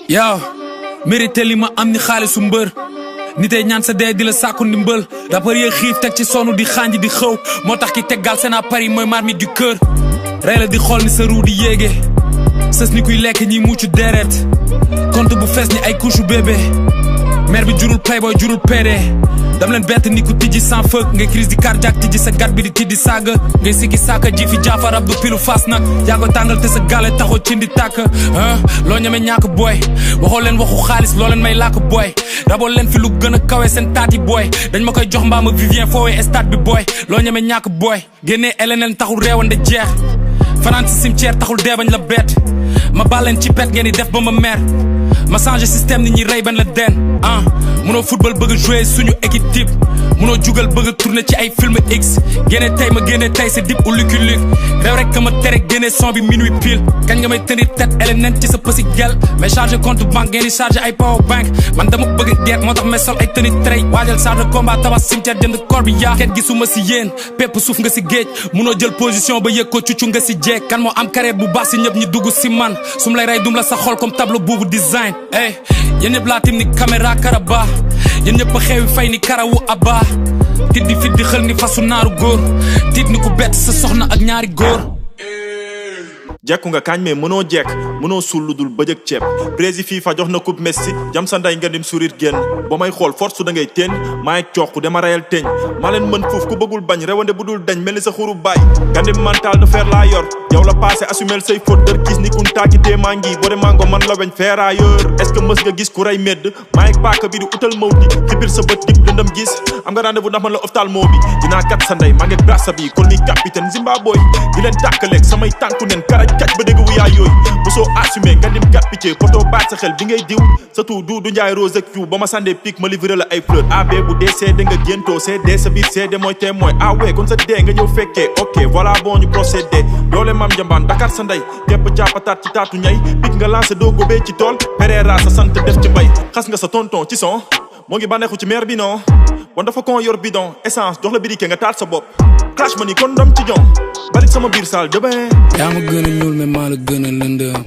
yow mérité li ma am ni xaalisu mbër nitey ñaan sa dee di la sàkku ndimbal rappeur yee xiif teg ci sonu di xànj di xëw moo tax ki teggal seen à Paris mooy marmite du cœur rey la di xool ni sa ruu di yéege sës ni kuy lekk ñi muccu deret compte bu fees ni ay couche bébé mère bi jurul playboy jurul PD dam leen bett ni ku tijji sans fëg ngay crise di cardiaque tijji sa gat bi di tiddi saaga ngay sikki saaka ji fi jaafar ab du pilu fas nag yaa ko tàngal te sa gale taxoo cin di tàkk loo ñeme ñàkk booy waxoo leen waxu xaalis loo leen may làkk booy raboo leen fi lu gën a kawe seen taati booy dañ ma koy jox mbaama vivien foowee stade bi booy loo ñeme ñàkk booy génnee LNL taxul réewande jeex fanaan si cimetière taxul dee bañ la bett ma bàlleen ci pet ngeen di def ba ma mer ma changé système nit ñi rey ban la den munoo football bëgg a jouer suñu équipe type munoo jugal bëgg a tourner ci ay film X génne tey ma génne tey c'est dip ou Lucky Luke réew rek ka ma tere génne son bi minuit pile kañ nga may tenir tête LNN ci sa pësi gel mais chargé compte banque ngeen di chargé ay power bank man dama bëgg deet moo tax may sol ay tenue trait waajal chargé combat tabax cimetière jënd corps bi yaa kenn gisuma si yéen pépp suuf nga si géej munoo jël position ba yëg ko cuccu nga si jeeg kan moo am carrière bu baax si ñëpp ñi dugg si man sum lay rey dum la sa xol comme tableau buubu design hey yéen ñëpp laa tim ni caméra karaba yéen ñëpp a xewi fay ni karawu abba tit di fit di xël ni fasu naaru góor tit ni ku bett sa soxna ak ñaari góor jekku nga kañ mais mënoo jekk mënoo suul lu dul bëjëg ceeb prési FIFA jox na coupe Messi jam sa nday nga dim sourire génn ba may xool force da ngay teen maay cooq dama rayal teeñ maa leen mën foofu ku bëggul bañ rewande bu dul dañ mel ni sa xuru baay gandim mental de fer laa yor yow la passé assumel say faute dër gis ni kun taaki tee maa ngi boo de mango man la weñ ferrailleur est-ce que mës nga gis ku ray medd maay paaka bi di utal mawti xibir sa bët dib dëndam gis am nga rendez-vous ndax man la ophtalmo bi dinaa kat sa nday maa ngi brasa bi kon ni capitaine Zimbabwe di leen tàkkaleeg samay tànku nen karaj kaj ba dégg wu yaa yooyu bu soo assumé nga dim gat picce poto baat sa xel bi ngay diw surtout du njaay rose ak fiw ba ma sàndee pic ma livré la ay fleur AB bu dee seede nga géntoo seede sa biir seede mooy témoin ouais kon sa dee nga ñëw fekkee ok voilà bon ñu procédé doole maam njambaan Dakar sa ndey képp jàppataat ci taatu ñay pic nga lancé doo góobee ci tool Pereira sa sant def ci mbay xas nga sa tonton ci son moo ngi bànneexu ci meer bi non wan dafa kon yor bidon essence jox la birike nga taal sa bopp clash ma ni kon dom ci jon balit sama biir salle de bain yaa ma gën a ñuul mais maa la gën a lëndëm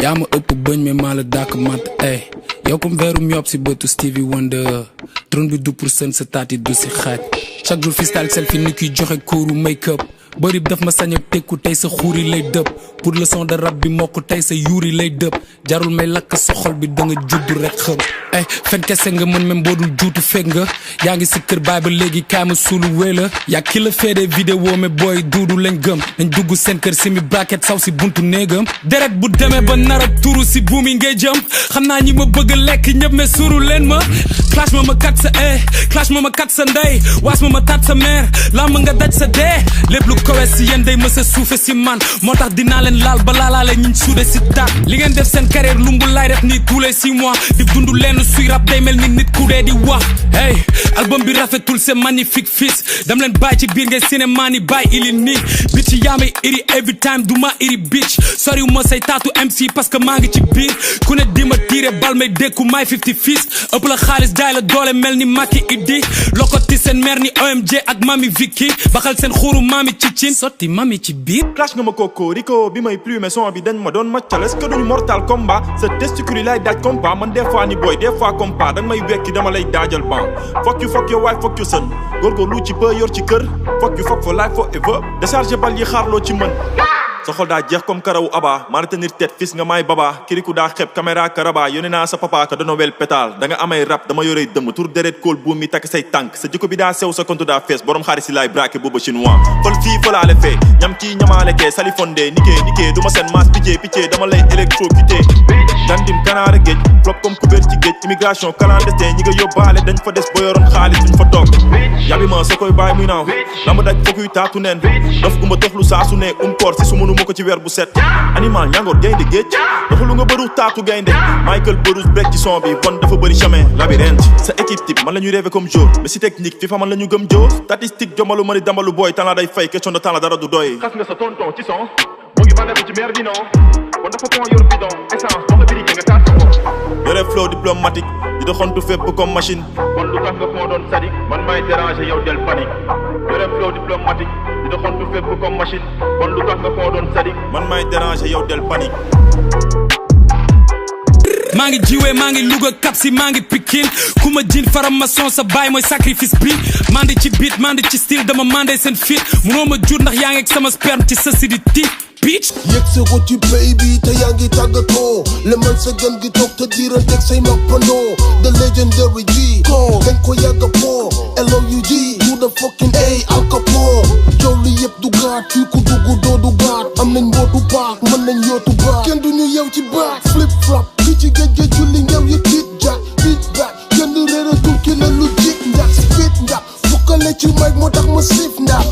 yaa ma ëpp bëñ mais maa la dàkk mat ay yow comme veeru myob si bëtu Stevie Wonder drone bi du pour sën sa taati du si xaaj chaque jour freestyle selfie ni kuy joxe kóoru make-up bëri daf ma sañ a tekku tey sa xuuri lay dëpp pour le son de rap bi mokk tey sa yuuri lay dëpp jarul may lakk sa xol bi da nga judd rek xëm ay fen kese nga mën même boo dul juutu fekk nga yaa ngi si kër baay ba léegi kaay ma suulu wéy la yaa ki la fee des vidéo mais booy duudu lañ gëm nañ dugg seen kër si mi bracket saw si buntu néegam deret bu demee ba nar a turu si buumi ngay jëm xam naa ñi ma bëgg a lekk ñëpp mais suuru leen ma clash ma kat sa clash ma kat sa ndey waas ma tat sa mère laa ma nga daj sa dee lépp lu kowes si yéen day mës a suufe si man moo tax dinaa leen laal ba laalaale ñiñ suude si taat li ngeen def seen carrière lumbu lay def nii tous les 6 mois di dund leen suy rap day mel ni nit ku dee di wax hey album bi rafetul c'est magnifique fils dam leen bàyyi ci biir ngay cinéma ni bàyyi ili nii bitch yaa may iri every time du ma iri bitch sori wu ma say taatu MC parce que maa ngi ci biir ku ne di ma tiire bal may dékku may 50 fils ëpp la xaalis jaay la doole mel ni Macky Idi lokoti seen mère ni OMG ak mami Vicky baxal seen xuuru mami ci cin sotti mami ci biir clash nga ma koko Rico bi may plume son bi dañ ma doon maccal est-ce que duñu mortal combat sa testicule lay daaj combat man des fois ni boy des fois compas danga may wekki dama lay daajal ban fuck you waay fuck you son góorgóorlu ci ba yor ci kër fuck you fuck for life forever décharger bal yi xaarloo ci mën sa xol daa jeex comme karawu aba maa la tenir tête fils nga may baba kiriku daa xeb caméra karaba yónnee naa sa papa ka dono wel pétal da nga amay rap dama yorey dëmm tur deret kool buum mi takk say tànk sa jikko bi daa sew sa compte daa fees borom xaalis si laay braqué booba chinois fol fii falaale fee ñam kii ñamaale kee salifonde nikee duma seen maas picce dama lay électrocuté dandim kanaara géej flop comme couvert ci géej immigration clandestin ñi nga yóbbaale dañ fa des ba yoroon xaalis duñ fa toog yabi ma sa koy bàyyi muy naaw lamba daj fokkuy taatu neen dof gumba toxlu saa su ne koor si su mënu ma ko ci weer bu set animal ñangoor gaynde géej dafa lu nga bëru taatu gaynde Michael Burrows break ci son bi bon dafa bëri chemin labyrinthe sa équipe type man la ñuy rêvé comme jour mais si technique FIFA man la ñu gëm joo statistique jombalu ma ni dambalu booy talent day fay question de talent dara du doy xas nga sa tonton ci son moo ngi bànneexu ci mer bi non kon dafa kon yor bidon essence dox la birike nga taat sa bopp yore flow diplomatique di doxantu fépp comme machine kon lu tax nga koo doon sadik man may déranger yow del panique yore flow diplomatique di doxantu fépp comme machine kon lu tax nga koo doon sadik man may déranger yow del panique maa ngi jiwee maa ngi Louga Kapsi maa ngi Pikine ku ma jiin faramason sa baay mooy sacrifice bi mandi ci beat mandi ci style dama mandé seen fit munoo ma jur ndax yaa ngi ak sama sperme ci sa si di tiit bitch yëg sa ko ci baby te yaa ngi tàggatoo le man sa gën gi toog te diiranteeg say mappandoo the legendary G ko dañ ko yàgga po LOUG to the fucking A Al Capone coow li yëpp du gaat fii ku dugg doo du gaat am nañ mbootu baax mën nañ yootu baax kenn du ñu yew ci baax flip flop ki ci géej géej julli ngew yi tiit jack beat back kenn du réeratul ki la lu jik ndax spit ndax fukkale ci mic moo tax ma sif ndax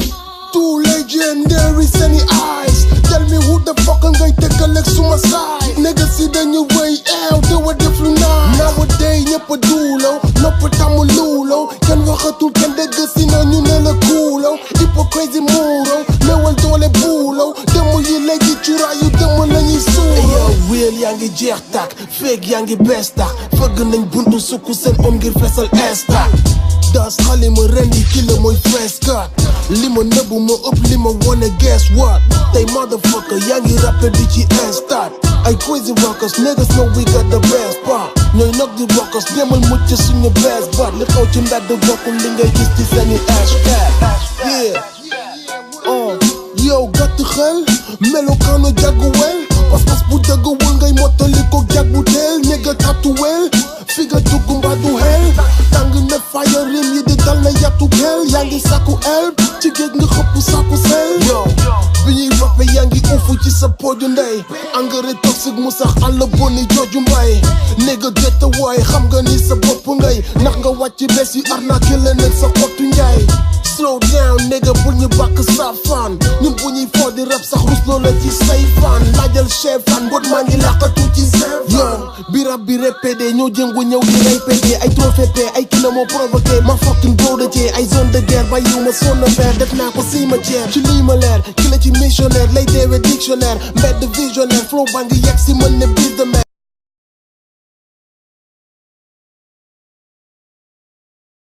too legendary seeni eyes tell me who the fuck ngay tekkaleeg suma saay nigga si dañu wéy eew te wa def lu naay nowadays ñëpp a duulaw nopp tàmm luulaw kenn waxatul kenn dégg si na ñu ne la kuulaw hypocrisy muuraw newal doole buulaw dëmm yi léegi curaayu dëmm lañuy suuraw yow réel yaa ngi jeex tàkk feeg yaa ngi bees tax fëgg nañ buntu sukk seen om ngir feesal estak das xalima rendi ki la mooy feeskat li ma nëbbu ma ëpp li ma wone guess what tey motherfucker yaa ngi rappé di ci instat ay crazy rockers niggas know we got the best part ñooy nag di rockers demal mucc suñu best part li xaw ci mbedd bokkul li ngay gis ci seeni hashtag yeah yow gàtt xel melokaanu jagguwel pas-pas bu dëggawul ngay mottali ko jag bu teel nigga tatuwel fi nga dugg mbaa du xel tàng ne fire rim yi di dal na yattu kel yaa ngi sàkku help ci géej nga xëpp sàkku sel yow bi ñuy rappe yaa ngi ufu ci sa pooju ndey engrais toxique mu sax àll boni jooju mbay nigga gëtta waay xam nga ni sa bopp ngay ndax nga wàcc bes yi arnaque la nekk sa xottu njaay slow down nigga bul ñu bàkk sa fan ñun bu ñuy foo di rap sax rusloo la ci say fan laajal chef fan mbot maa ngi làqatu ci seen yow bi rap bi répété ñoo jëngu ñëw di lay pété ay trophée pe ay kila moo provoqué ma fucking bro de cee ay zone de guerre ba yiw ma sonn faire def naa ko si ma ceeb ci lii ma leer ki la ci missionnaire lay deewee dictionnaire mbedd visionnaire flow baa ngi yegg si mën ne bise de mer